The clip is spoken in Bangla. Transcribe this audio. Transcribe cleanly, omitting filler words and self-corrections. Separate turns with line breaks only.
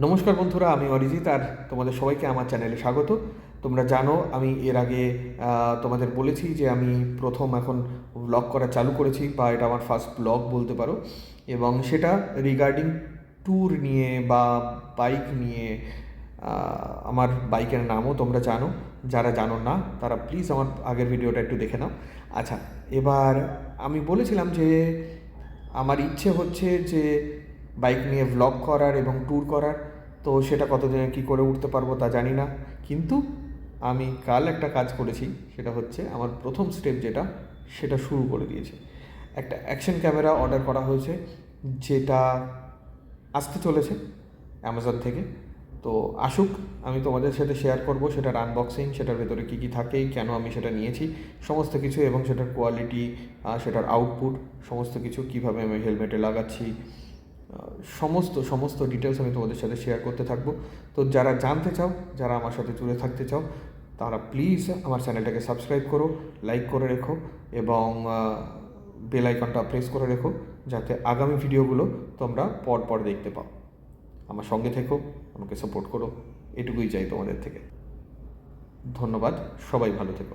নমস্কার বন্ধুরা, আমি অরিজিৎ আর তোমাদের সবাইকে আমার চ্যানেলে স্বাগত। তোমরা জানো আমি এর আগে তোমাদের বলেছি যে আমি প্রথম এখন ব্লগ করা চালু করেছি, বা এটা আমার ফার্স্ট ব্লগ বলতে পারো। এবং সেটা রিগার্ডিং ট্যুর নিয়ে বা বাইক নিয়ে। আমার বাইকের নামও তোমরা জানো, যারা জানো না তারা প্লিজ আমার আগের ভিডিওটা একটু দেখে নাও। আচ্ছা, এবার আমি বলেছিলাম যে আমার ইচ্ছে হচ্ছে যে বাইক নিয়ে ভ্লগ করার এবং ট্যুর করার। তো সেটা কতদিনে কী করে উঠতে পারবো তা জানি না, কিন্তু আমি কাল একটা কাজ করেছি। সেটা হচ্ছে আমার প্রথম স্টেপ যেটা, সেটা শুরু করে দিয়েছে। একটা অ্যাকশন ক্যামেরা অর্ডার করা হয়েছে, যেটা আসতে চলেছে অ্যামাজন থেকে। তো আসুক, আমি তোমাদের সাথে শেয়ার করব সেটার আনবক্সিং, সেটার ভেতরে কী কী থাকে, কেন আমি সেটা নিয়েছি, সমস্ত কিছু, এবং সেটার কোয়ালিটি, সেটার আউটপুট, সমস্ত কিছু, কীভাবে আমি হেলমেটে লাগাচ্ছি, সমস্ত সমস্ত ডিটেলস আমি তোমাদের সাথে শেয়ার করতে থাকবো। তো যারা জানতে চাও, যারা আমার সাথে জুড়ে থাকতে চাও, তারা প্লিজ আমার চ্যানেলটাকে সাবস্ক্রাইব করো, লাইক করে রেখো, এবং বেল আইকনটা প্রেস করে রেখো, যাতে আগামী ভিডিওগুলো তোমরা পর দেখতে পাও। আমার সঙ্গে থেকো, আমাকে সাপোর্ট করো, এটুকুই চাই তোমাদের থেকে। ধন্যবাদ, সবাই ভালো থেকো।